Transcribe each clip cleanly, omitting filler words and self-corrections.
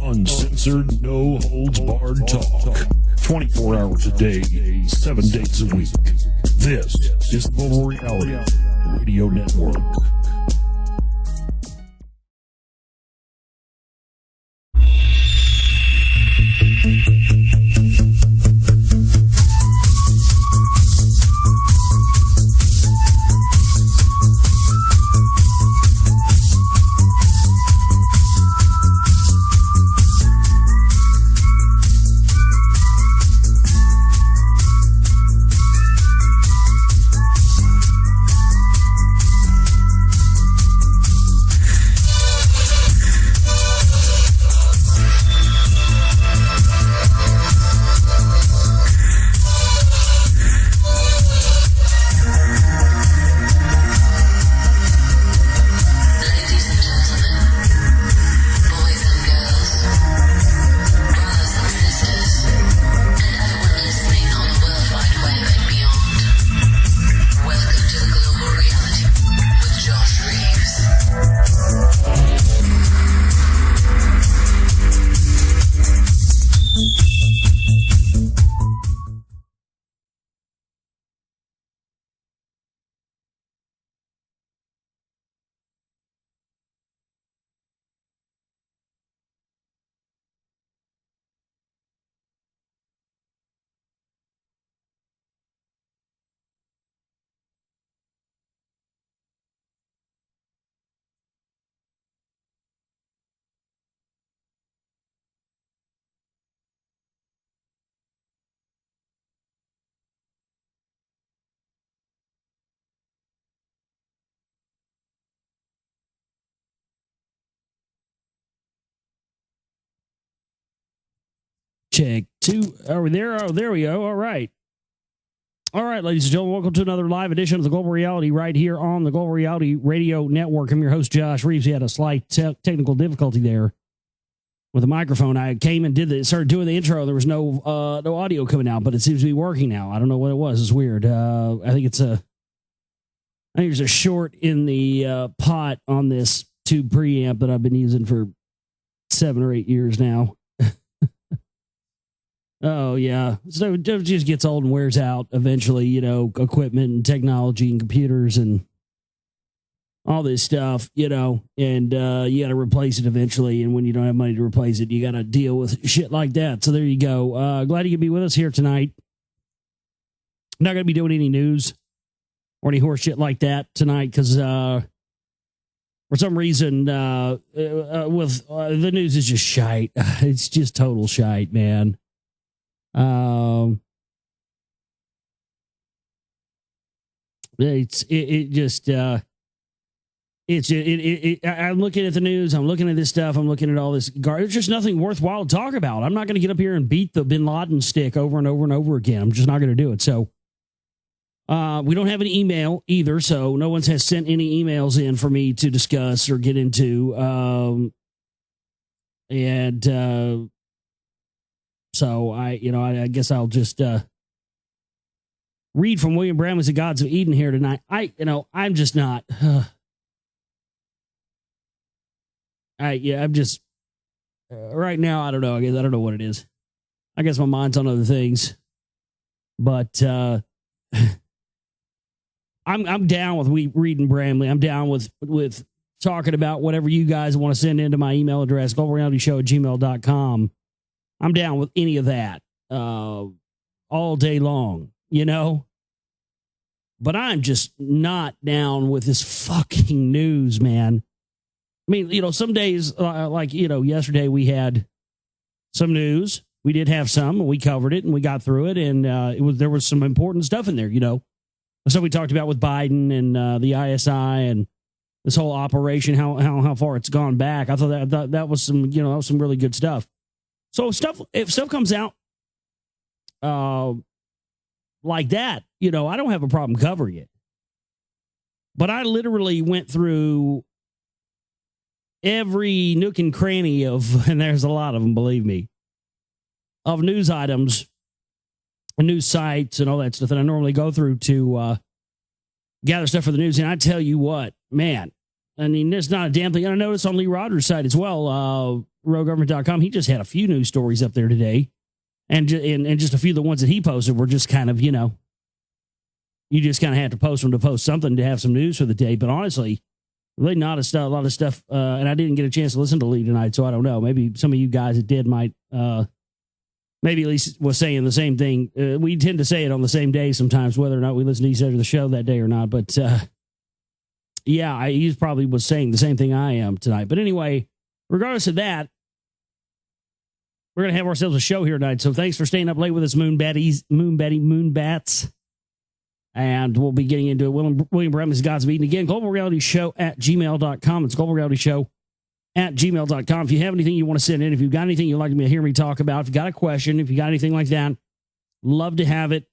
Uncensored, no holds barred talk. 24 hours a day, 7 days a week. This is Global Reality Radio Network. Check two. Are we there? Oh, there we go. All right. All right, ladies and gentlemen, welcome to another live edition of the Global Reality right here on the Global Reality Radio Network. I'm your host, Josh Reeves. We had a slight technical difficulty there with the microphone. I came and started doing the intro. There was no audio coming out, but it seems to be working now. I don't know what it was. It's weird. I think there's a short in the pot on this tube preamp that I've been using for 7 or 8 years now. Oh, yeah. So it just gets old and wears out eventually, equipment and technology and computers and all this stuff, and you got to replace it eventually. And when you don't have money to replace it, you got to deal with shit like that. So there you go. Glad you could be with us here tonight. I'm not going to be doing any news or any horse shit like that tonight because for some reason, with the news is just shite. It's just total shite, man. I'm looking at the news. I'm looking at this stuff. I'm looking at all this garbage. There's just nothing worthwhile to talk about. I'm not going to get up here and beat the Bin Laden stick over and over and over again. I'm just not going to do it. So, we don't have an email either. So no one has sent any emails in for me to discuss or get into. So I guess I'll just read from William Bramley's The Gods of Eden here tonight. I'm just not. I'm just right now. I don't know. I don't know what it is. I guess my mind's on other things, but I'm down with reading Bramley. I'm down with talking about whatever you guys want to send into my email address, globalrealityshow@gmail.com. I'm down with any of that all day long, But I'm just not down with this fucking news, man. I mean, some days, yesterday we had some news. We did have some, and we covered it, and we got through it, and there was some important stuff in there, So we talked about with Biden and the ISI and this whole operation, how far it's gone back. I thought that was some, that was some really good stuff. So if stuff comes out like that, I don't have a problem covering it. But I literally went through every nook and cranny and there's a lot of them, believe me, of news items and news sites and all that stuff that I normally go through to gather stuff for the news. And I tell you what, man, I mean, there's not a damn thing. And I noticed on Lee Rogers' site as well, RogueGovernment.com, he just had a few news stories up there today. And just a few of the ones that he posted were just kind of, you just kind of have to post them to post something to have some news for the day. But honestly, really not a lot of stuff. And I didn't get a chance to listen to Lee tonight, so I don't know. Maybe some of you guys that did might, maybe at least was saying the same thing. We tend to say it on the same day sometimes, whether or not we listen to each other the show that day or not. But yeah, he probably was saying the same thing I am tonight. But anyway, regardless of that, we're going to have ourselves a show here tonight. So thanks for staying up late with us, Moonbats. And we'll be getting into it. William Bramley's Godspeed. And again, globalrealityshow@gmail.com. It's globalrealityshow@gmail.com. If you have anything you want to send in, if you've got anything you'd like to hear me talk about, if you got a question, if you got anything like that, love to have it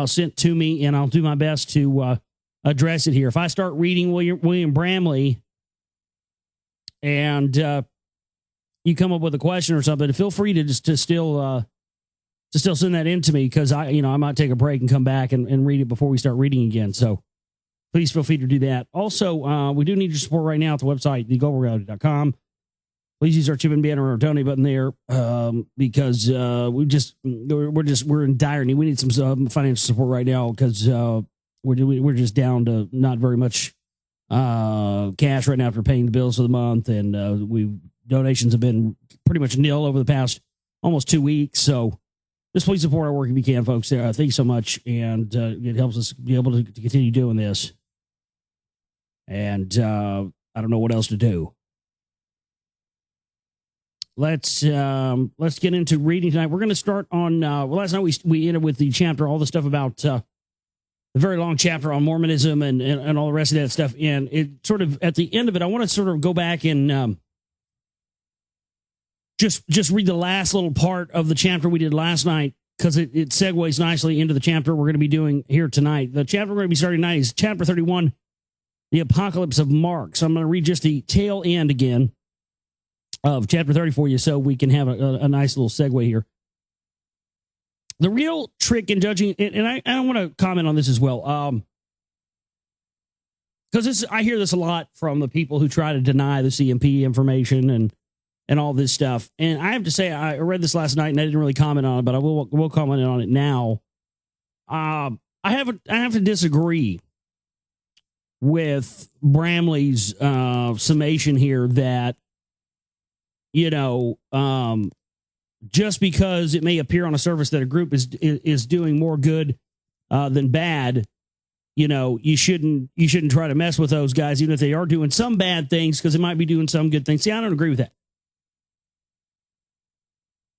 sent to me, and I'll do my best to address it here. If I start reading William Bramley and you come up with a question or something, feel free to still send that in to me, because I might take a break and come back and read it before we start reading again. So please feel free to do that. Also, we do need your support right now at the website, theglobalreality.com. Please use our chip and banner or donate button there, because we're in dire need. We need some financial support right now, because we're just down to not very much cash right now after paying the bills for the month, and donations have been pretty much nil over the past almost 2 weeks. So just please support our work if you can, folks. Thank you so much, and it helps us be able to continue doing this. And I don't know what else to do. Let's get into reading tonight. We're going to start on last night we ended with the chapter, all the stuff about the very long chapter on Mormonism and all the rest of that stuff. And it sort of at the end of it, I want to sort of go back and just read the last little part of the chapter we did last night, because it segues nicely into the chapter we're going to be doing here tonight. The chapter we're going to be starting tonight is chapter 31, the Apocalypse of Mark. So I'm going to read just the tail end again of chapter 30 for you, so we can have a nice little segue here. The real trick in judging, and I want to comment on this as well, because I hear this a lot from the people who try to deny the CMP information and all this stuff. And I have to say, I read this last night and I didn't really comment on it, but I will comment on it now. I have to disagree with Bramley's summation here that, just because it may appear on a surface that a group is doing more good than bad, you shouldn't try to mess with those guys, even if they are doing some bad things, because they might be doing some good things. See, I don't agree with that.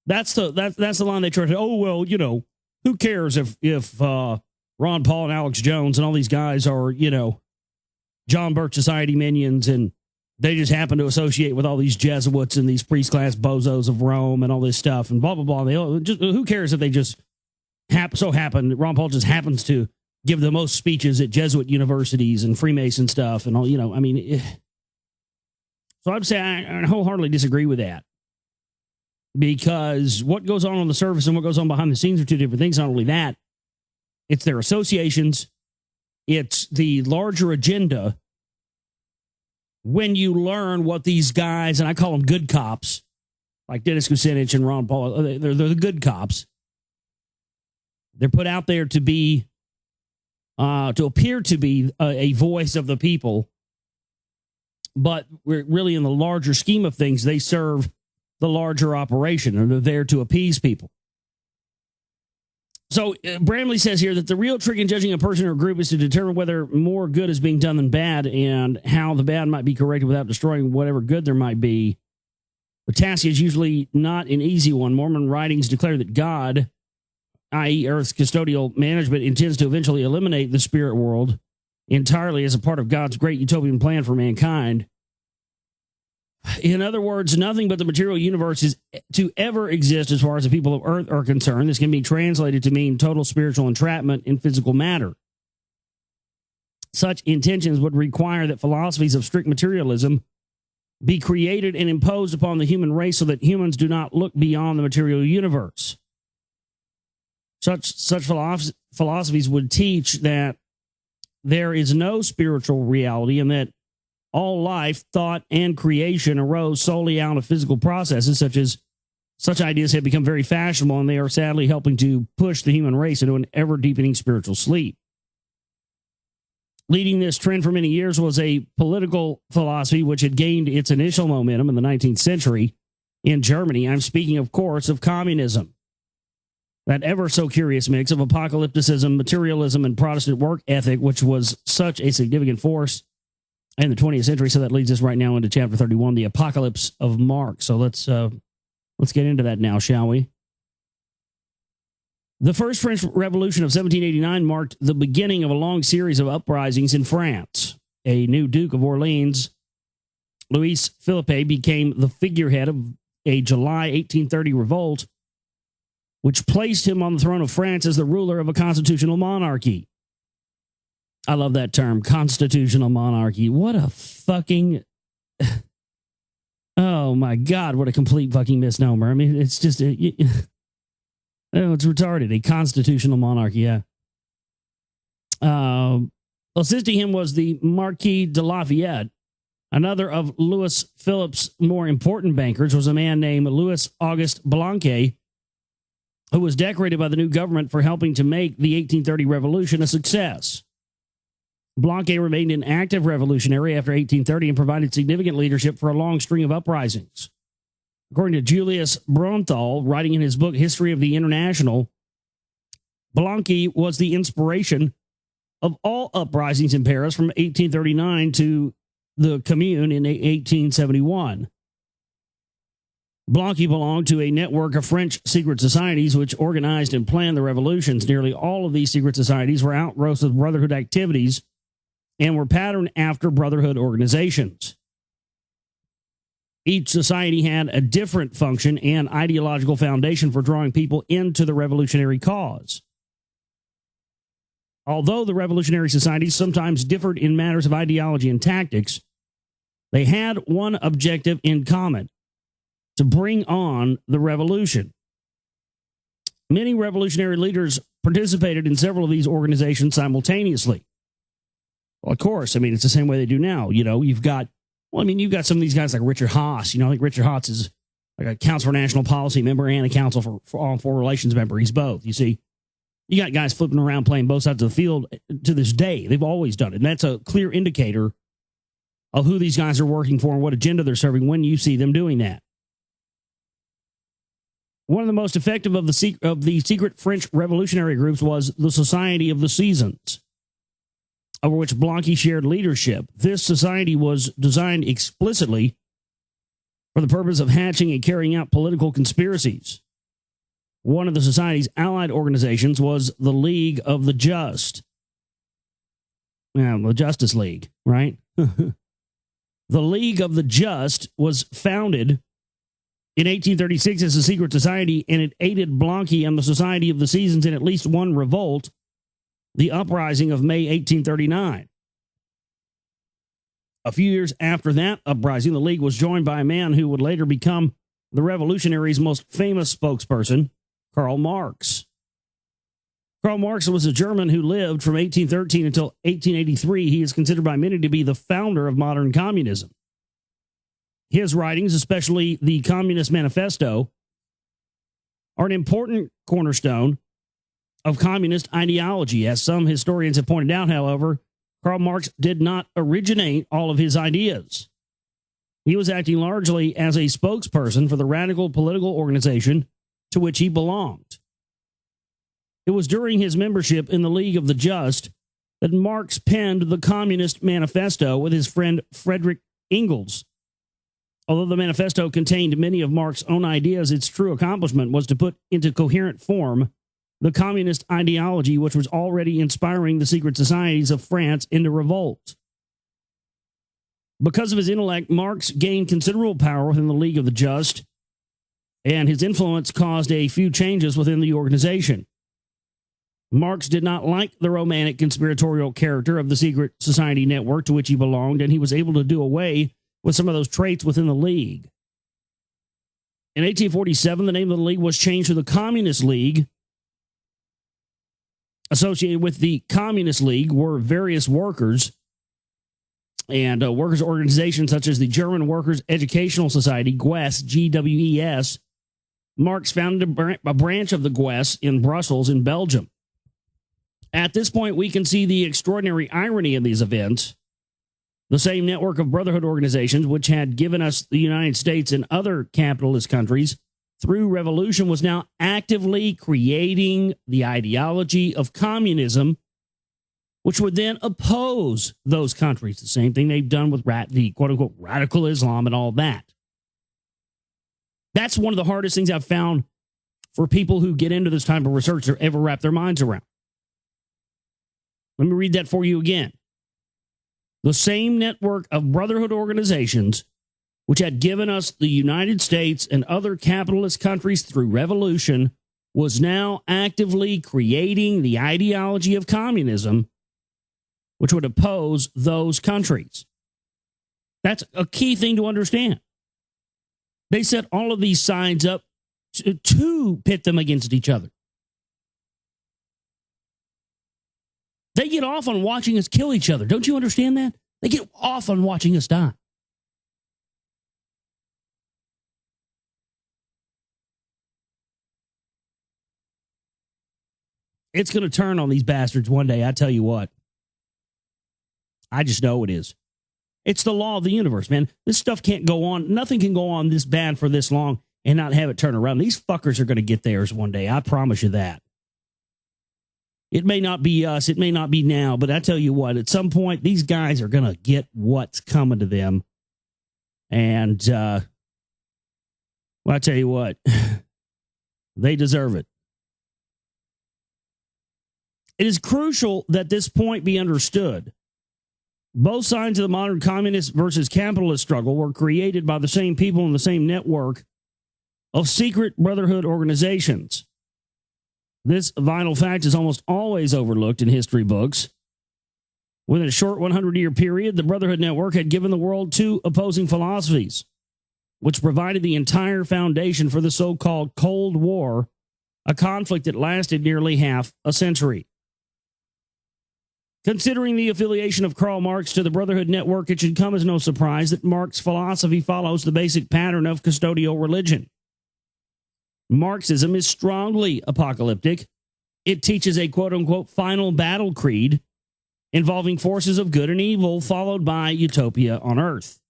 That's the line they try to. Oh well, who cares if Ron Paul and Alex Jones and all these guys are John Birch Society minions, and they just happen to associate with all these Jesuits and these priest class bozos of Rome and all this stuff and blah blah blah. Who cares if they just happen? Ron Paul just happens to give the most speeches at Jesuit universities and Freemason stuff and all. So I'd say I wholeheartedly disagree with that. Because what goes on the surface and what goes on behind the scenes are two different things. Not only that, it's their associations, it's the larger agenda. When you learn what these guys, and I call them good cops, like Dennis Kucinich and Ron Paul, they're the good cops. They're put out there to be, to appear to be a voice of the people, but we're really in the larger scheme of things, they serve the larger operation, and they're there to appease people. So Bramley says here that the real trick in judging a person or group is to determine whether more good is being done than bad, and how the bad might be corrected without destroying whatever good there might be. The task is usually not an easy one. Mormon writings declare that God, i.e. Earth's custodial management, intends to eventually eliminate the spirit world entirely as a part of God's great utopian plan for mankind. In other words, nothing but the material universe is to ever exist as far as the people of Earth are concerned. This can be translated to mean total spiritual entrapment in physical matter. Such intentions would require that philosophies of strict materialism be created and imposed upon the human race so that humans do not look beyond the material universe. Such philosophies would teach that there is no spiritual reality, and that all life, thought, and creation arose solely out of physical processes, such ideas have become very fashionable, and they are sadly helping to push the human race into an ever-deepening spiritual sleep. Leading this trend for many years was a political philosophy which had gained its initial momentum in the 19th century in Germany. I'm speaking, of course, of communism. That ever so curious mix of apocalypticism, materialism, and Protestant work ethic, which was such a significant force in the 20th century. So that leads us right now into chapter 31, the apocalypse of Marx. So let's get into that now, shall we? The First French Revolution of 1789 marked the beginning of a long series of uprisings in France. A new Duke of Orleans, Louis Philippe, became the figurehead of a July 1830 revolt, which placed him on the throne of France as the ruler of a constitutional monarchy. I love that term, constitutional monarchy. What a fucking... Oh, my God, what a complete fucking misnomer. I mean, it's just... it's retarded. A constitutional monarchy, yeah. Assisting him was the Marquis de Lafayette. Another of Louis Philippe's more important bankers was a man named Louis Auguste Blanquet, who was decorated by the new government for helping to make the 1830 revolution a success. Blanquet remained an active revolutionary after 1830 and provided significant leadership for a long string of uprisings. According to Julius Bronthal, writing in his book History of the International, Blanquet was the inspiration of all uprisings in Paris from 1839 to the Commune in 1871. Blanquet belonged to a network of French secret societies which organized and planned the revolutions. Nearly all of these secret societies were outgrowths of Brotherhood activities and were patterned after Brotherhood organizations. Each society had a different function and ideological foundation for drawing people into the revolutionary cause. Although the revolutionary societies sometimes differed in matters of ideology and tactics, they had one objective in common: to bring on the revolution. Many revolutionary leaders participated in several of these organizations simultaneously. Well, of course, I mean, it's the same way they do now. You know, you've got some of these guys like Richard Haas. You know, I think Richard Haas is like a Council for National Policy member and a Council for Foreign Relations member. He's both. You see, you got guys flipping around playing both sides of the field to this day. They've always done it. And that's a clear indicator of who these guys are working for and what agenda they're serving when you see them doing that. One of the most effective of the secret French revolutionary groups was the Society of the Seasons, over which Blanquet shared leadership. This society was designed explicitly for the purpose of hatching and carrying out political conspiracies. One of the society's allied organizations was the League of the Just. Yeah, the Justice League, right? The League of the Just was founded in 1836 as a secret society, and it aided Blanquet and the Society of the Seasons in at least one revolt, the uprising of May 1839. A few years after that uprising, the League was joined by a man who would later become the revolutionaries' most famous spokesperson, Karl Marx. Karl Marx was a German who lived from 1813 until 1883. He is considered by many to be the founder of modern communism. His writings, especially the Communist Manifesto, are an important cornerstone of communist ideology. As some historians have pointed out, however, Karl Marx did not originate all of his ideas. He was acting largely as a spokesperson for the radical political organization to which he belonged. It was during his membership in the League of the Just that Marx penned the Communist Manifesto with his friend Friedrich Engels. Although the manifesto contained many of Marx's own ideas, its true accomplishment was to put into coherent form the communist ideology which was already inspiring the secret societies of France into revolt. Because of his intellect, Marx gained considerable power within the League of the Just, and his influence caused a few changes within the organization. Marx did not like the romantic conspiratorial character of the secret society network to which he belonged, and he was able to do away with some of those traits within the League. In 1847, the name of the League was changed to the Communist League. Associated with the Communist League were various workers And workers' organizations such as the German Workers' Educational Society, GWES, GWES, Marx founded a branch of the GWES in Brussels in Belgium. At this point, we can see the extraordinary irony of these events. The same network of brotherhood organizations which had given us the United States and other capitalist countries through revolution was now actively creating the ideology of communism, which would then oppose those countries. The same thing they've done with the quote-unquote radical Islam and all that. That's one of the hardest things I've found for people who get into this type of research to ever wrap their minds around. Let me read that for you again. The same network of brotherhood organizations which had given us the United States and other capitalist countries through revolution was now actively creating the ideology of communism, which would oppose those countries. That's a key thing to understand. They set all of these sides up to pit them against each other. They get off on watching us kill each other. Don't you understand that? They get off on watching us die. It's going to turn on these bastards one day, I tell you what. I just know it is. It's the law of the universe, man. This stuff can't go on. Nothing can go on this bad for this long and not have it turn around. These fuckers are going to get theirs one day. I promise you that. It may not be us. It may not be now. But I tell you what, at some point, these guys are going to get what's coming to them. And, well, I tell you what, they deserve it. It is crucial that this point be understood. Both sides of the modern communist versus capitalist struggle were created by the same people in the same network of secret brotherhood organizations. This vital fact is almost always overlooked in history books. Within a short 100-year period, the Brotherhood Network had given the world two opposing philosophies, which provided the entire foundation for the so-called Cold War, a conflict that lasted nearly half a century. Considering the affiliation of Karl Marx to the Brotherhood Network, it should come as no surprise that Marx's philosophy follows the basic pattern of custodial religion. Marxism is strongly apocalyptic. It teaches a quote-unquote final battle creed involving forces of good and evil, followed by utopia on earth.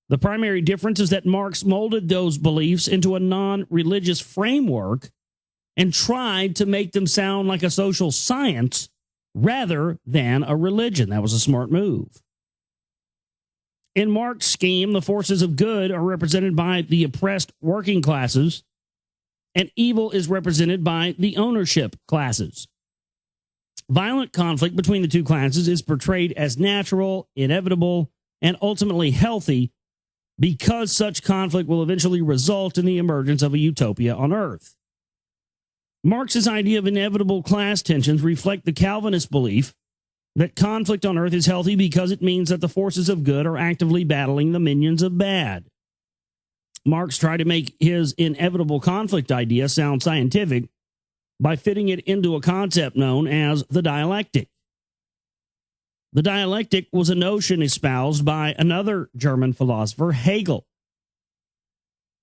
The primary difference is that Marx molded those beliefs into a non-religious framework and tried to make them sound like a social science rather than a religion. That was a smart move. In Marx's scheme, the forces of good are represented by the oppressed working classes, and evil is represented by the ownership classes. Violent conflict between the two classes is portrayed as natural, inevitable, and ultimately healthy because such conflict will eventually result in the emergence of a utopia on earth. Marx's idea of inevitable class tensions reflect the Calvinist belief that conflict on earth is healthy because it means that the forces of good are actively battling the minions of bad. Marx tried to make his inevitable conflict idea sound scientific by fitting it into a concept known as the dialectic. The dialectic was a notion espoused by another German philosopher, Hegel.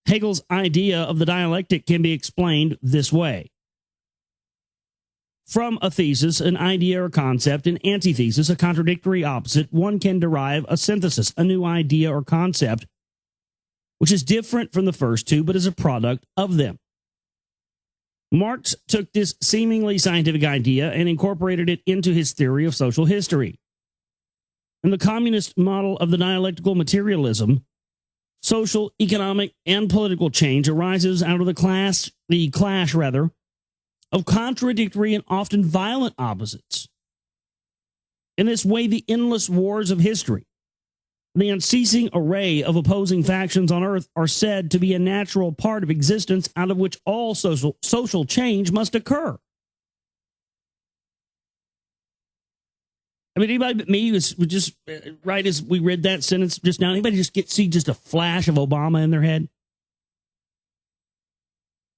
Hegel's idea of the dialectic can be explained this way. From a thesis, an idea or concept, an antithesis, a contradictory opposite, one can derive a synthesis, a new idea or concept, which is different from the first two, but is a product of them. Marx took this seemingly scientific idea and incorporated it into his theory of social history. In the communist model of the dialectical materialism, social, economic, and political change arises out of the clash of contradictory and often violent opposites. In this way, the endless wars of history, the unceasing array of opposing factions on earth are said to be a natural part of existence out of which all social change must occur. I mean, anybody but me was just, right as we read that sentence just now, anybody just see just a flash of Obama in their head?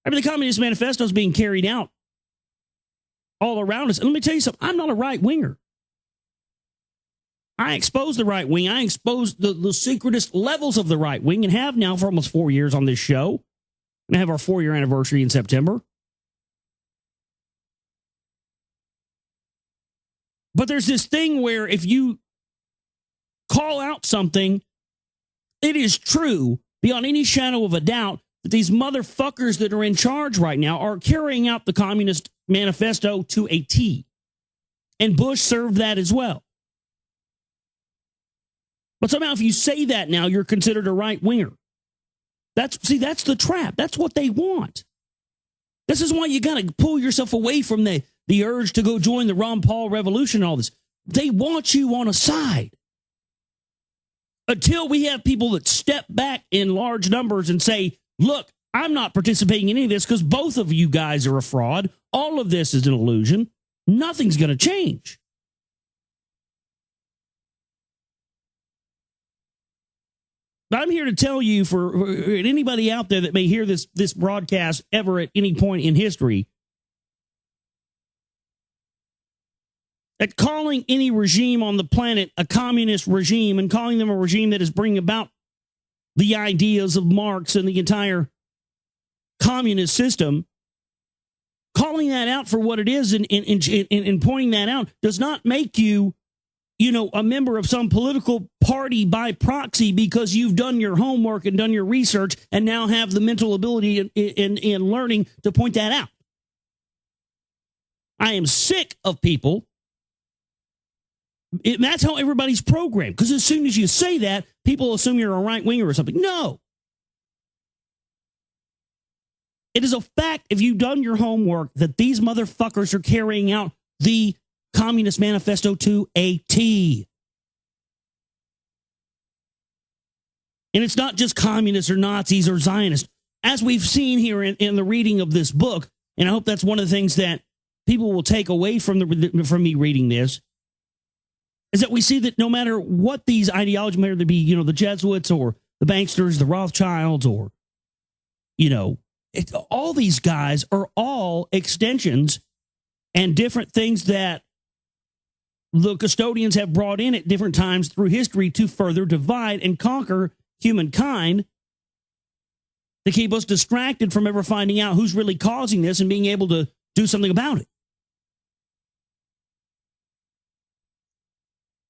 I mean, the Communist Manifesto is being carried out all around us. And let me tell you something, I'm not a right-winger. I exposed the right wing. I exposed the secretest levels of the right wing and have now for almost 4 years on this show. And have our 4-year anniversary in September. But there's this thing where if you call out something, it is true beyond any shadow of a doubt that these motherfuckers that are in charge right now are carrying out the Communist Manifesto to a T. And Bush served that as well. But somehow if you say that now, you're considered a right-winger. That's the trap. That's what they want. This is why you got to pull yourself away from the urge to go join the Ron Paul revolution and all this. They want you on a side. Until we have people that step back in large numbers and say, look, I'm not participating in any of this because both of you guys are a fraud. All of this is an illusion. Nothing's going to change. But I'm here to tell you, for anybody out there that may hear this broadcast ever at any point in history, that calling any regime on the planet a communist regime and calling them a regime that is bringing about the ideas of Marx and the entire communist system, calling that out for what it is and pointing that out does not make you, a member of some political party by proxy because you've done your homework and done your research and now have the mental ability in learning to point that out. I am sick of people. That's how everybody's programmed. Because as soon as you say that, people assume you're a right-winger or something. No. It is a fact, if you've done your homework, that these motherfuckers are carrying out the Communist Manifesto to a T. And it's not just communists or Nazis or Zionists. As we've seen here in the reading of this book, and I hope that's one of the things that people will take away from me reading this, is that we see that no matter what these ideologies, whether they be, the Jesuits or the banksters, the Rothschilds, or, all these guys are all extensions and different things that the custodians have brought in at different times through history to further divide and conquer humankind, to keep us distracted from ever finding out who's really causing this and being able to do something about it.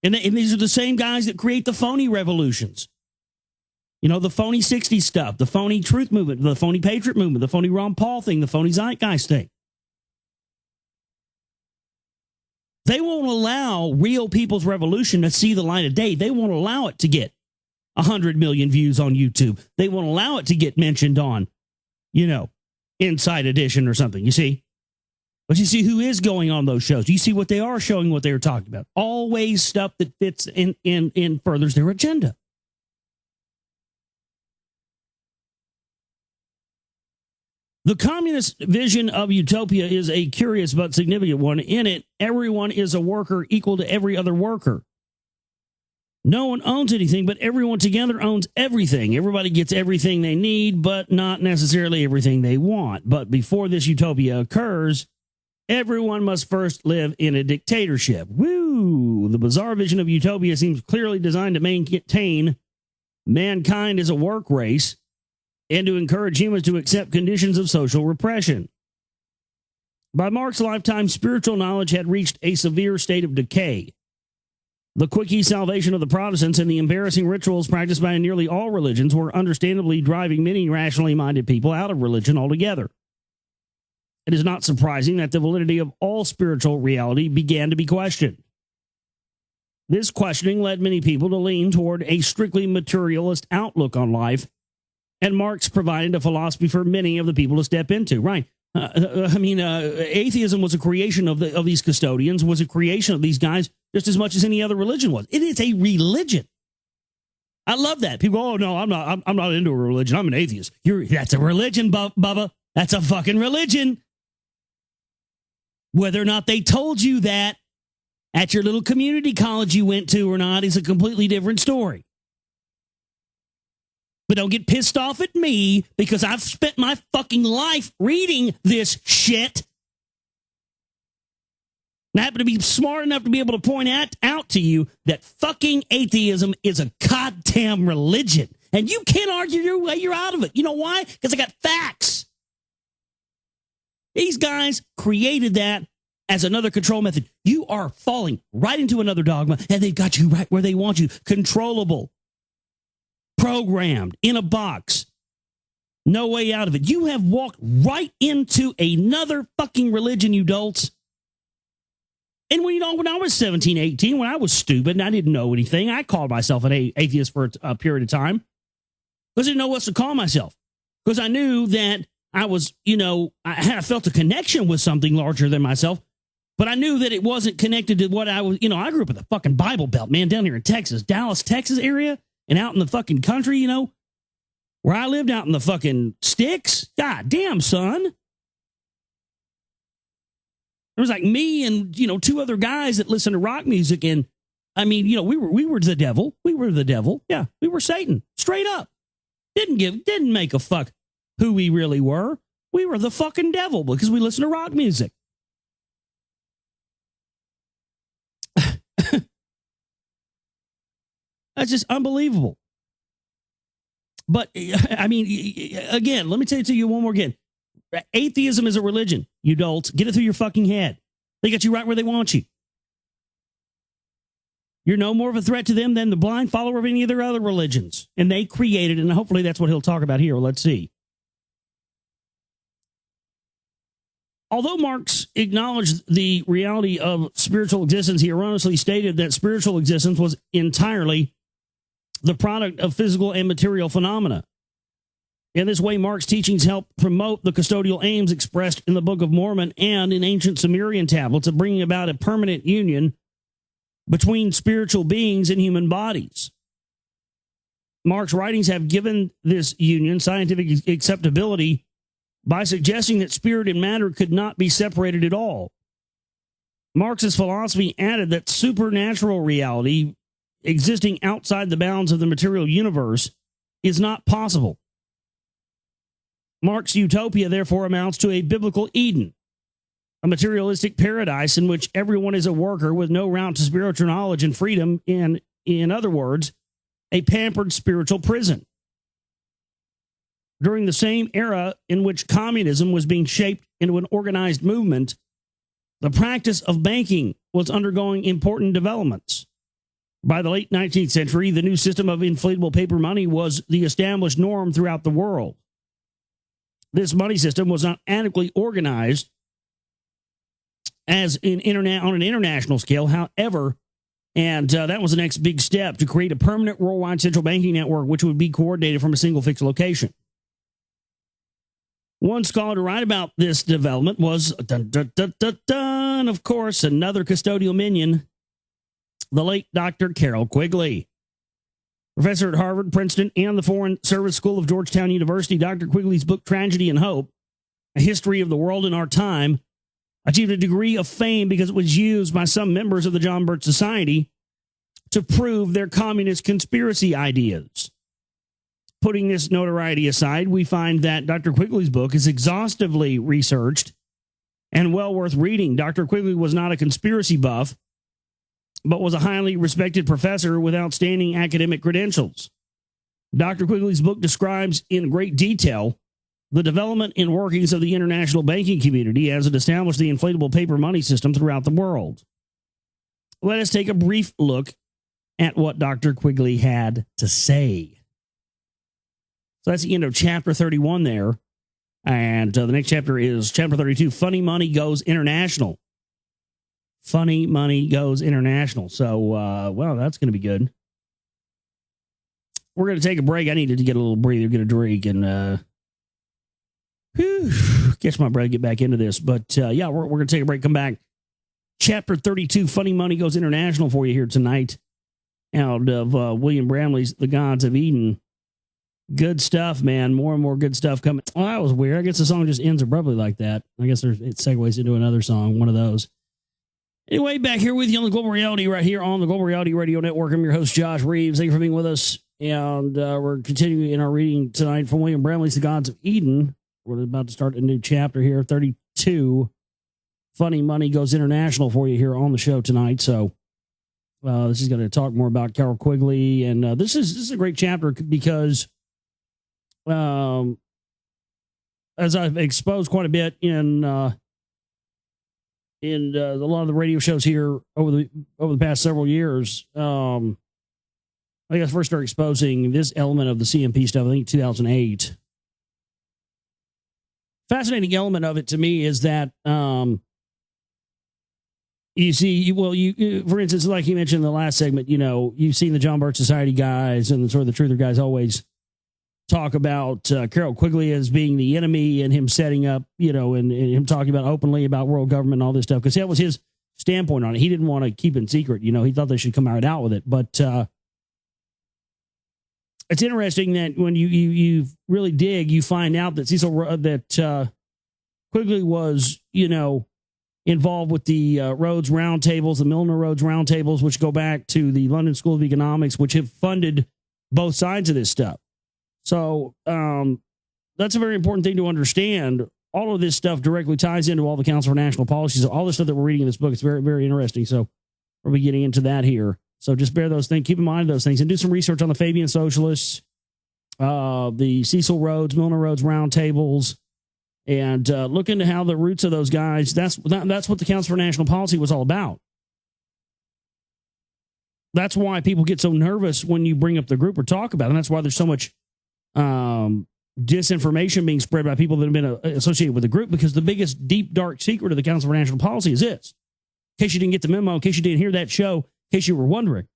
And these are the same guys that create the phony revolutions. The phony 60s stuff, the phony truth movement, the phony patriot movement, the phony Ron Paul thing, the phony zeitgeist thing. They won't allow real people's revolution to see the light of day. They won't allow it to get 100 million views on YouTube. They won't allow it to get mentioned on, Inside Edition or something, you see? But you see who is going on those shows. You see what they are showing, what they are talking about. Always stuff that fits in furthers their agenda. The communist vision of utopia is a curious but significant one. In it, everyone is a worker equal to every other worker. No one owns anything, but everyone together owns everything. Everybody gets everything they need, but not necessarily everything they want. But before this utopia occurs, everyone must first live in a dictatorship. Woo! The bizarre vision of utopia seems clearly designed to maintain mankind as a work race and to encourage humans to accept conditions of social repression. By Marx's lifetime, spiritual knowledge had reached a severe state of decay. The quickie salvation of the Protestants and the embarrassing rituals practiced by nearly all religions were understandably driving many rationally minded people out of religion altogether. It is not surprising that the validity of all spiritual reality began to be questioned. This questioning led many people to lean toward a strictly materialist outlook on life, and Marx provided a philosophy for many of the people to step into. Right. Atheism was a creation of these custodians, was a creation of these guys just as much as any other religion was. It is a religion. I love that. People, oh, no, I'm not into a religion. I'm an atheist. That's a religion, Bubba. That's a fucking religion. Whether or not they told you that at your little community college you went to or not is a completely different story. But don't get pissed off at me because I've spent my fucking life reading this shit. I happen to be smart enough to be able to point out to you that fucking atheism is a goddamn religion. And you can't argue your way out of it. You know why? Because I got facts. These guys created that as another control method. You are falling right into another dogma, and they've got you right where they want you. Controllable. Programmed. In a box. No way out of it. You have walked right into another fucking religion, you dolts. And when I was 17, 18, when I was stupid and I didn't know anything, I called myself an atheist for a period of time because I didn't know what to call myself. Because I knew that I was, I felt a connection with something larger than myself, but I knew that it wasn't connected to what I was, I grew up in the fucking Bible Belt, man, down here in Texas, Dallas, Texas area, and out in the fucking country, where I lived out in the fucking sticks. God damn, son. It was like me and, two other guys that listen to rock music. And I mean, we were the devil. We were the devil. Yeah. We were Satan straight up. Didn't make a fuck who we really were. We were the fucking devil because we listened to rock music. That's just unbelievable. But I mean, again, let me tell it to you one more again. Atheism is a religion, you dolts. Get it through your fucking head. They got you right where they want you. You're no more of a threat to them than the blind follower of any of their other religions. And they created, and hopefully that's what he'll talk about here. Let's see. Although Marx acknowledged the reality of spiritual existence, he erroneously stated that spiritual existence was entirely the product of physical and material phenomena. In this way, Marx's teachings help promote the custodial aims expressed in the Book of Mormon and in ancient Sumerian tablets of bringing about a permanent union between spiritual beings and human bodies. Marx's writings have given this union scientific acceptability by suggesting that spirit and matter could not be separated at all. Marx's philosophy added that supernatural reality existing outside the bounds of the material universe is not possible. Marx's utopia, therefore, amounts to a biblical Eden, a materialistic paradise in which everyone is a worker with no route to spiritual knowledge and freedom, and, in other words, a pampered spiritual prison. During the same era in which communism was being shaped into an organized movement, the practice of banking was undergoing important developments. By the late 19th century, the new system of inflatable paper money was the established norm throughout the world. This money system was not adequately organized as on an international scale, however, and that was the next big step to create a permanent worldwide central banking network, which would be coordinated from a single fixed location. One scholar to write about this development was, of course, another custodial minion, the late Dr. Carroll Quigley. Professor at Harvard, Princeton, and the Foreign Service School of Georgetown University, Dr. Quigley's book, Tragedy and Hope, A History of the World in Our Time, achieved a degree of fame because it was used by some members of the John Birch Society to prove their communist conspiracy ideas. Putting this notoriety aside, we find that Dr. Quigley's book is exhaustively researched and well worth reading. Dr. Quigley was not a conspiracy buff, but was a highly respected professor with outstanding academic credentials. Dr. Quigley's book describes in great detail the development and workings of the international banking community as it established the inflatable paper money system throughout the world. Let us take a brief look at what Dr. Quigley had to say. So that's the end of chapter 31 there. And the next chapter is chapter 32, Funny Money Goes International. Funny Money Goes International. So, well, that's going to be good. We're going to take a break. I needed to get a little breather, get a drink, and catch my breath, get back into this. But, yeah, we're going to take a break, come back. Chapter 32, Funny Money Goes International for you here tonight out of William Bramley's The Gods of Eden. Good stuff, man. More and more good stuff coming. Oh, that was weird. I guess the song just ends abruptly like that. I guess it segues into another song, one of those. Anyway, back here with you on the Global Reality right here on the Global Reality Radio Network. I'm your host, Josh Reeves. Thank you for being with us. And we're continuing in our reading tonight from William Bramley's The Gods of Eden. We're about to start a new chapter here, 32. Funny Money Goes International for you here on the show tonight. So this is going to talk more about Carroll Quigley. And this is a great chapter because as I've exposed quite a bit in a lot of the radio shows here over the past several years, I think I first started exposing this element of the CMP stuff, I think 2008. Fascinating element of it to me is that you see, well, for instance, like you mentioned in the last segment, you've seen the John Birch Society guys and sort of the Truther guys always talk about Carroll Quigley as being the enemy and him setting up, and him talking about openly about world government and all this stuff, because that was his standpoint on it. He didn't want to keep it in secret. He thought they should come out with it. But it's interesting that when you really dig, you find out that Quigley was, involved with the Rhodes Roundtables, the Milner Rhodes Roundtables, which go back to the London School of Economics, which have funded both sides of this stuff. So that's a very important thing to understand. All of this stuff directly ties into all the Council for National Policy. So all the stuff that we're reading in this book, it's very, very interesting. So we'll be getting into that here. So just bear those things, keep in mind those things, and do some research on the Fabian Socialists, the Cecil Rhodes, Milner Rhodes Roundtables, and look into how the roots of those guys, that's what the Council for National Policy was all about. That's why people get so nervous when you bring up the group or talk about it. And that's why there's so much disinformation being spread by people that have been associated with the group, because the biggest deep, dark secret of the Council for National Policy is this. In case you didn't get the memo, in case you didn't hear that show, in case you were wondering.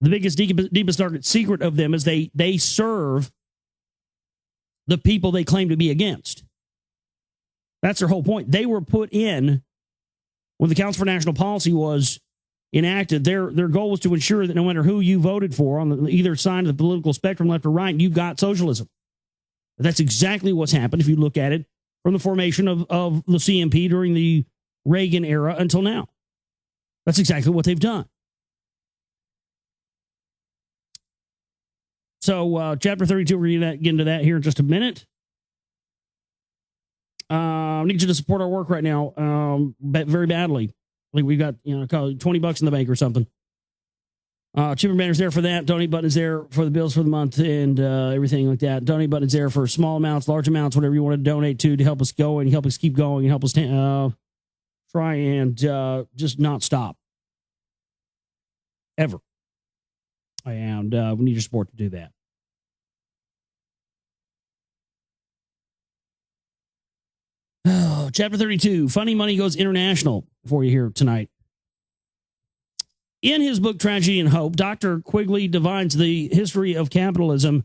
The biggest, deepest, darkest secret of them is they serve the people they claim to be against. That's their whole point. They were put in, when the Council for National Policy was enacted, their goal was to ensure that no matter who you voted for on either side of the political spectrum, left or right, you got socialism. That's exactly what's happened if you look at it from the formation of the CMP during the Reagan era until now. That's exactly what they've done. So chapter 32, we're going to get into that here in just a minute. I need you to support our work right now very badly. I think we've got, $20 in the bank or something. Chipper Banner's there for that. Donate button is there for the bills for the month and everything like that. Donate button is there for small amounts, large amounts, whatever you want to donate to help us go and help us keep going and help us try and just not stop. Ever. And we need your support to do that. Oh, chapter 32, Funny Money Goes International for you here tonight. In his book, Tragedy and Hope, Dr. Quigley divides the history of capitalism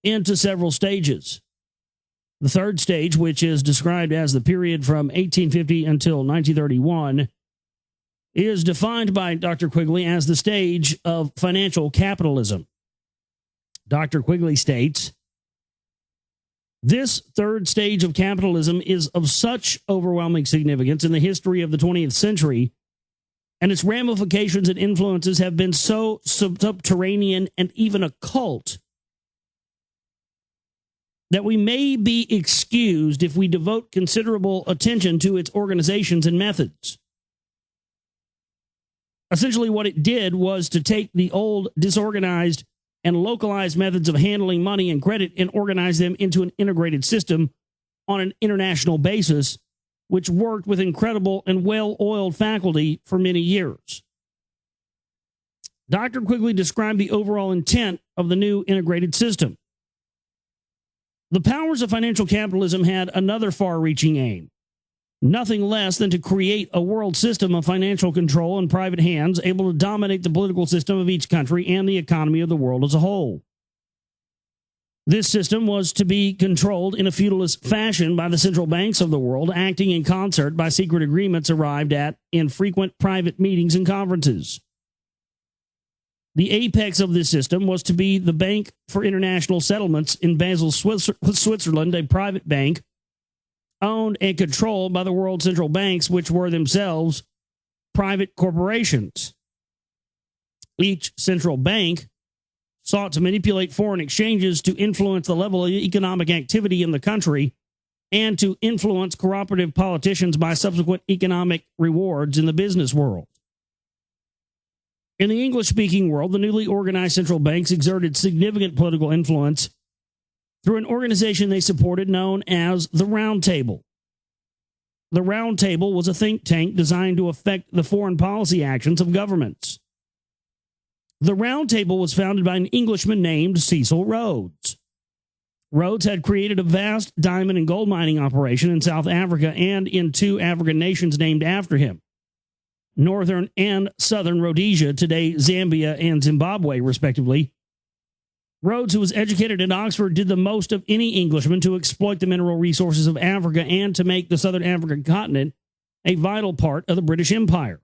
into several stages. The third stage, which is described as the period from 1850 until 1931, is defined by Dr. Quigley as the stage of financial capitalism. Dr. Quigley states, this third stage of capitalism is of such overwhelming significance in the history of the 20th century, and its ramifications and influences have been so subterranean and even occult that we may be excused if we devote considerable attention to its organizations and methods. Essentially, what it did was to take the old, disorganized, and localized methods of handling money and credit and organize them into an integrated system on an international basis, which worked with incredible and well-oiled faculty for many years. Dr. Quigley described the overall intent of the new integrated system. The powers of financial capitalism had another far-reaching aim, nothing less than to create a world system of financial control in private hands, able to dominate the political system of each country and the economy of the world as a whole. This system was to be controlled in a feudalist fashion by the central banks of the world, acting in concert by secret agreements arrived at in frequent private meetings and conferences. The apex of this system was to be the Bank for International Settlements in Basel, Switzerland, a private bank owned and controlled by the world central banks, which were themselves private corporations. Each central bank sought to manipulate foreign exchanges to influence the level of economic activity in the country and to influence cooperative politicians by subsequent economic rewards in the business world. In the English-speaking world, the newly organized central banks exerted significant political influence through an organization they supported known as the Round Table. The Round Table was a think tank designed to affect the foreign policy actions of governments. The Round Table was founded by an Englishman named Cecil Rhodes. Rhodes had created a vast diamond and gold mining operation in South Africa and in two African nations named after him, Northern and Southern Rhodesia, today Zambia and Zimbabwe, respectively. Rhodes, who was educated at Oxford, did the most of any Englishman to exploit the mineral resources of Africa and to make the Southern African continent a vital part of the British Empire.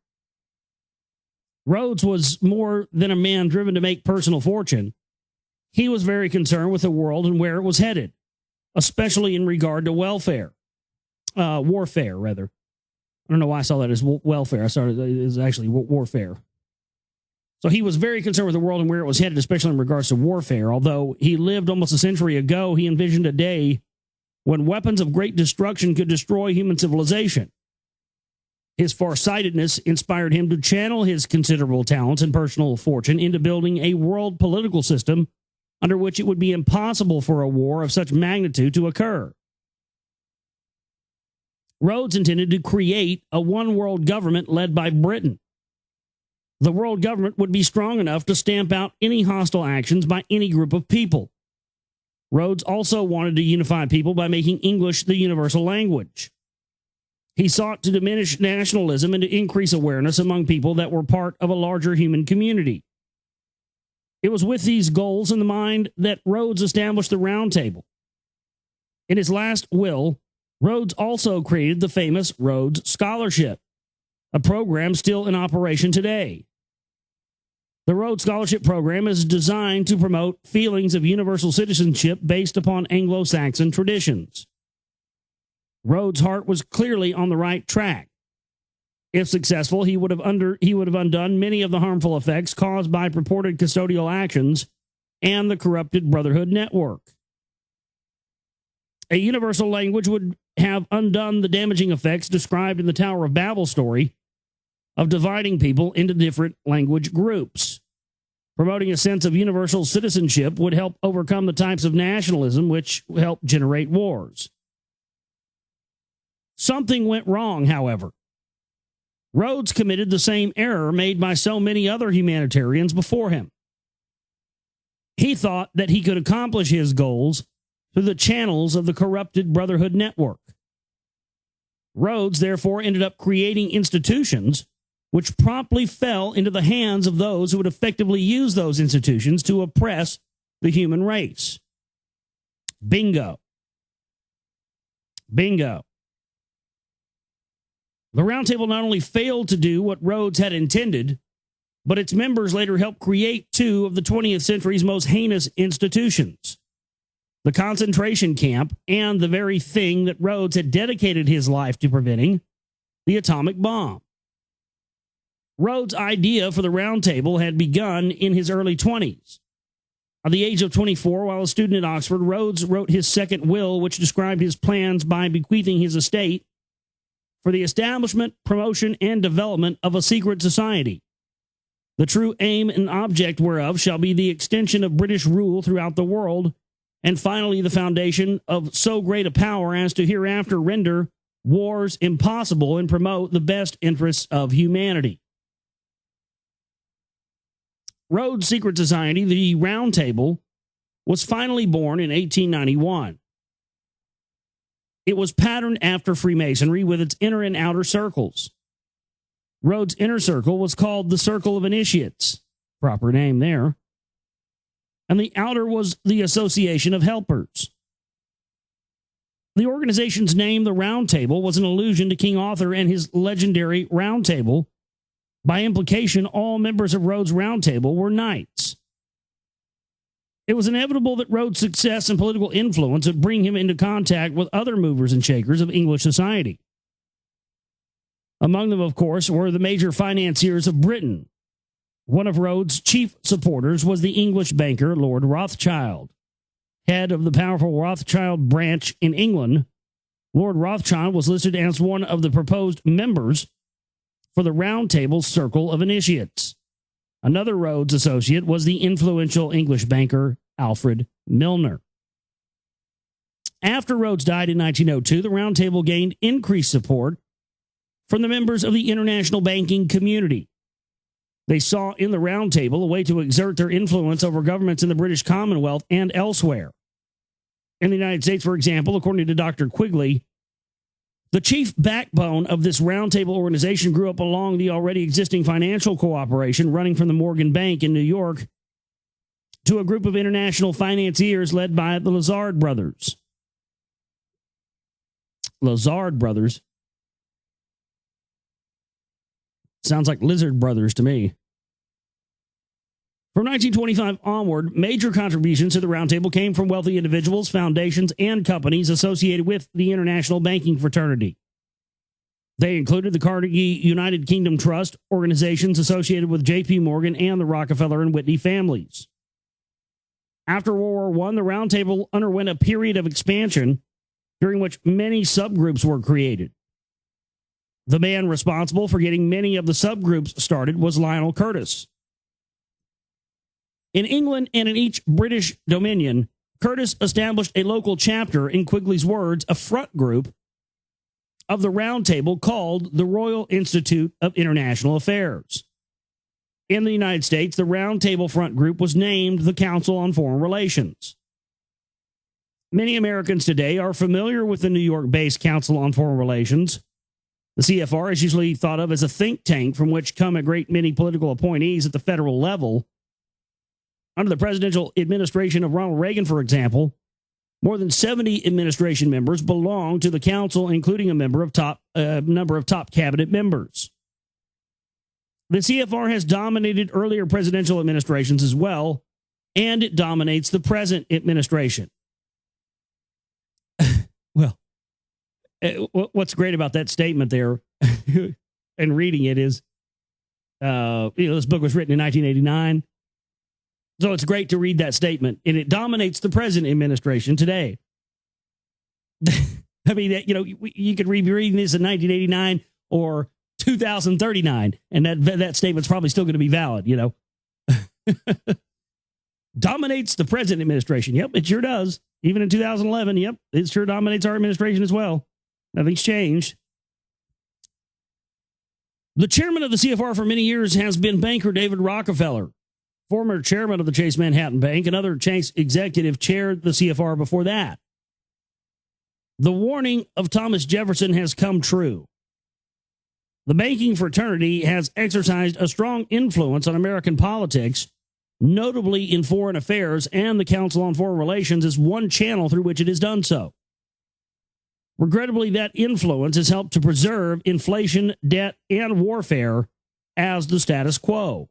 Rhodes was more than a man driven to make personal fortune. He was very concerned with the world and where it was headed, especially in regard to warfare. I don't know why I saw that as welfare. I started it was actually warfare. So he was very concerned with the world and where it was headed, especially in regards to warfare. Although he lived almost a century ago, he envisioned a day when weapons of great destruction could destroy human civilization. His farsightedness inspired him to channel his considerable talents and personal fortune into building a world political system under which it would be impossible for a war of such magnitude to occur. Rhodes intended to create a one-world government led by Britain. The world government would be strong enough to stamp out any hostile actions by any group of people. Rhodes also wanted to unify people by making English the universal language. He sought to diminish nationalism and to increase awareness among people that were part of a larger human community. It was with these goals in the mind that Rhodes established the Round Table. In his last will, Rhodes also created the famous Rhodes Scholarship, a program still in operation today. The Rhodes Scholarship Program is designed to promote feelings of universal citizenship based upon Anglo-Saxon traditions. Rhodes' heart was clearly on the right track. If successful, he would have undone many of the harmful effects caused by purported custodial actions and the corrupted Brotherhood network. A universal language would have undone the damaging effects described in the Tower of Babel story of dividing people into different language groups. Promoting a sense of universal citizenship would help overcome the types of nationalism which help generate wars. Something went wrong, however. Rhodes committed the same error made by so many other humanitarians before him. He thought that he could accomplish his goals through the channels of the corrupted Brotherhood network. Rhodes, therefore, ended up creating institutions which promptly fell into the hands of those who would effectively use those institutions to oppress the human race. Bingo. Bingo. The Round Table not only failed to do what Rhodes had intended, but its members later helped create two of the 20th century's most heinous institutions: the concentration camp and the very thing that Rhodes had dedicated his life to preventing, the atomic bomb. Rhodes' idea for the Round Table had begun in his early 20s. At the age of 24, while a student at Oxford, Rhodes wrote his second will, which described his plans by bequeathing his estate for the establishment, promotion, and development of a secret society, the true aim and object whereof shall be the extension of British rule throughout the world, and finally the foundation of so great a power as to hereafter render wars impossible and promote the best interests of humanity. Rhodes' secret society, the Round Table, was finally born in 1891. It was patterned after Freemasonry with its inner and outer circles. Rhodes' inner circle was called the Circle of Initiates, proper name there, and the outer was the Association of Helpers. The organization's name, the Round Table, was an allusion to King Arthur and his legendary Round Table. By implication, all members of Rhodes' Round Table were knights. It was inevitable that Rhodes' success and political influence would bring him into contact with other movers and shakers of English society. Among them, of course, were the major financiers of Britain. One of Rhodes' chief supporters was the English banker Lord Rothschild, head of the powerful Rothschild branch in England, Lord Rothschild was listed as one of the proposed members for the Round Table Circle of Initiates. Another Rhodes associate was the influential English banker Alfred Milner. After Rhodes died in 1902, the Round Table gained increased support from the members of the international banking community. They saw in the Round Table a way to exert their influence over governments in the British Commonwealth and elsewhere. In the United States, for example, according to Dr. Quigley, the chief backbone of this Round Table organization grew up along the already existing financial cooperation running from the Morgan Bank in New York to a group of international financiers led by the Lazard brothers. Lazard brothers? Sounds like Lizard brothers to me. From 1925 onward, major contributions to the Round Table came from wealthy individuals, foundations, and companies associated with the international banking fraternity. They included the Carnegie United Kingdom Trust, organizations associated with J.P. Morgan and the Rockefeller and Whitney families. After World War I, the Round Table underwent a period of expansion during which many subgroups were created. The man responsible for getting many of the subgroups started was Lionel Curtis. In England and in each British dominion, Curtis established a local chapter, in Quigley's words, a front group of the Round Table called the Royal Institute of International Affairs. In the United States, the Round Table front group was named the Council on Foreign Relations. Many Americans today are familiar with the New York-based Council on Foreign Relations. The CFR is usually thought of as a think tank from which come a great many political appointees at the federal level. Under the presidential administration of Ronald Reagan, for example, more than 70 administration members belong to the council, including a number of top cabinet members. The CFR has dominated earlier presidential administrations as well, and it dominates the present administration. Well, what's great about that statement there and reading it is, this book was written in 1989. So it's great to read that statement, and it dominates the present administration today. I mean, you could be reading this in 1989 or 2039, and that statement's probably still going to be valid, Dominates the present administration. Yep, it sure does. Even in 2011, yep, it sure dominates our administration as well. Nothing's changed. The chairman of the CFR for many years has been banker David Rockefeller. Former chairman of the Chase Manhattan Bank, another Chase executive, chaired the CFR before that. The warning of Thomas Jefferson has come true. The banking fraternity has exercised a strong influence on American politics, notably in foreign affairs, and the Council on Foreign Relations is one channel through which it has done so. Regrettably, that influence has helped to preserve inflation, debt, and warfare as the status quo.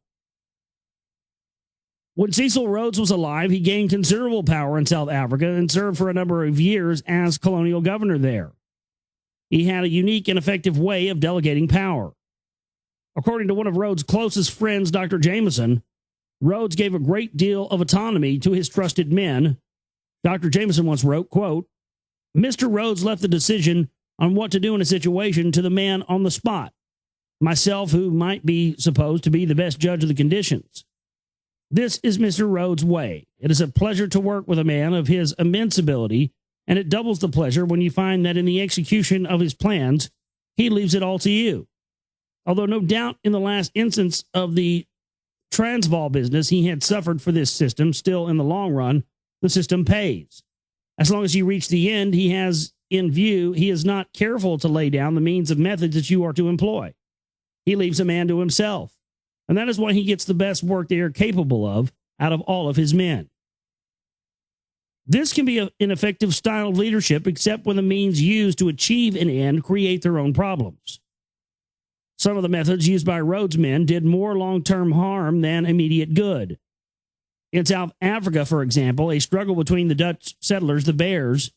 When Cecil Rhodes was alive, he gained considerable power in South Africa and served for a number of years as colonial governor there. He had a unique and effective way of delegating power. According to one of Rhodes' closest friends, Dr. Jameson, Rhodes gave a great deal of autonomy to his trusted men. Dr. Jameson once wrote, quote, "Mr. Rhodes left the decision on what to do in a situation to the man on the spot, myself, who might be supposed to be the best judge of the conditions. This is Mr. Rhodes' way. It is a pleasure to work with a man of his immense ability, and it doubles the pleasure when you find that in the execution of his plans, he leaves it all to you. Although no doubt in the last instance of the Transvaal business, he had suffered for this system, still in the long run, the system pays. As long as you reach the end he has in view, he is not careful to lay down the means of methods that you are to employ. He leaves a man to himself. And that is why he gets the best work they are capable of out of all of his men. This can be an effective style of leadership, except when the means used to achieve an end create their own problems. Some of the methods used by Rhodes' men did more long-term harm than immediate good. In South Africa, for example, a struggle between the Dutch settlers, the Beers,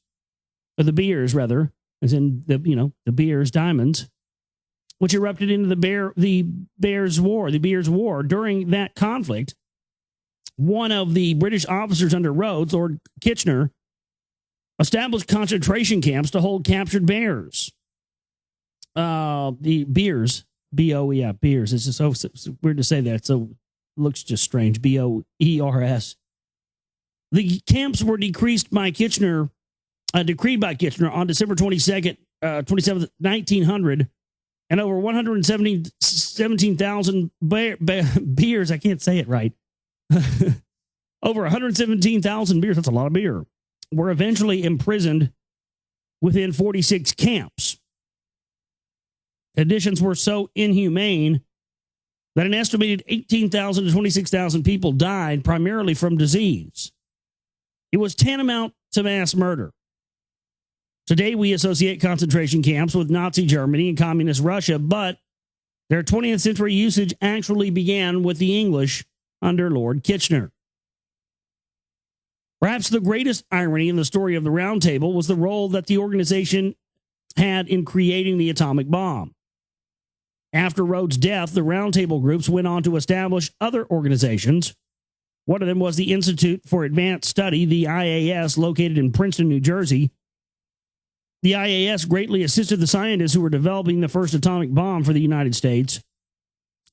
as in the Beers diamonds, which erupted into the Beers War. During that conflict, one of the British officers under Rhodes, Lord Kitchener, established concentration camps to hold captured bears. The beers, B-O-E, beers. It's just so weird to say that. So it looks just strange. B-O-E-R-S. The camps were decreed by Kitchener on December 22nd, 27th, 1900, and over 117,000 beers. I can't say it right. Over 117,000 beers. That's a lot of beer. Were eventually imprisoned within 46 camps. Conditions were so inhumane that an estimated 18,000 to 26,000 people died primarily from disease. It was tantamount to mass murder. Today, we associate concentration camps with Nazi Germany and Communist Russia, but their 20th century usage actually began with the English under Lord Kitchener. Perhaps the greatest irony in the story of the Round Table was the role that the organization had in creating the atomic bomb. After Rhodes' death, the Round Table groups went on to establish other organizations. One of them was the Institute for Advanced Study, the IAS, located in Princeton, New Jersey. The IAS greatly assisted the scientists who were developing the first atomic bomb for the United States.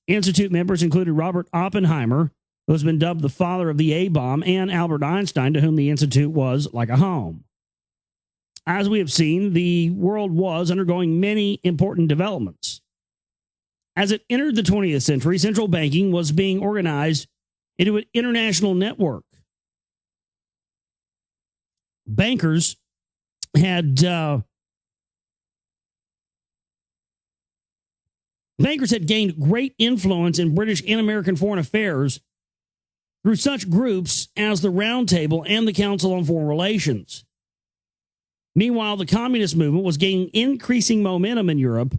Institute members included Robert Oppenheimer, who has been dubbed the father of the A-bomb, and Albert Einstein, to whom the Institute was like a home. As we have seen, the world was undergoing many important developments. As it entered the 20th century, central banking was being organized into an international network. Bankers had gained great influence in British and American foreign affairs through such groups as the Round Table and the Council on Foreign Relations. Meanwhile, the communist movement was gaining increasing momentum in Europe.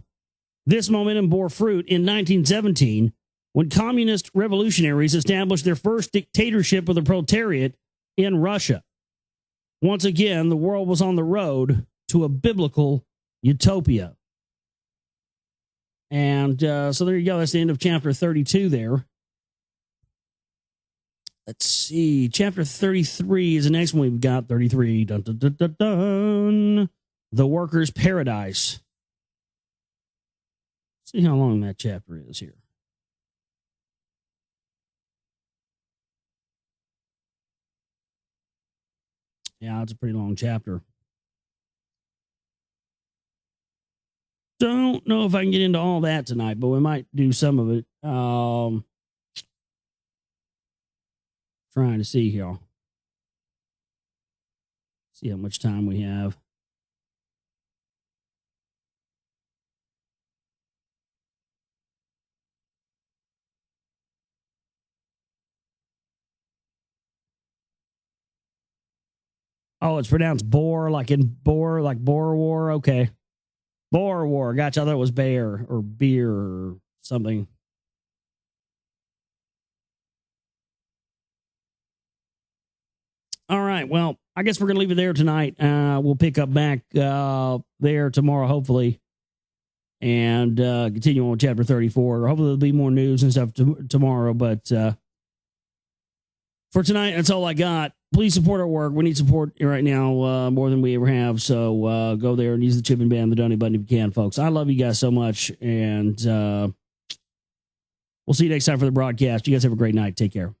This momentum bore fruit in 1917 when communist revolutionaries established their first dictatorship of the proletariat in Russia. Once again, the world was on the road to a biblical utopia. And so there you go. That's the end of chapter 32 there. Let's see. Chapter 33 is the next one we've got. 33. Dun, dun, dun, dun, dun. The Worker's Paradise. See how long that chapter is here. Yeah, it's a pretty long chapter. Don't know if I can get into all that tonight, but we might do some of it. Trying to see here. See how much time we have. Oh, it's pronounced Boer, like in Boer, like Boer War. Okay. Boer War. Gotcha. I thought it was bear or beer or something. All right. Well, I guess we're going to leave it there tonight. We'll pick up back there tomorrow, hopefully, and continue on with chapter 34. Hopefully there'll be more news and stuff tomorrow. But for tonight, that's all I got. Please support our work. We need support right now more than we ever have. So go there and use the chip and band, the donate button if you can, folks. I love you guys so much. And we'll see you next time for the broadcast. You guys have a great night. Take care.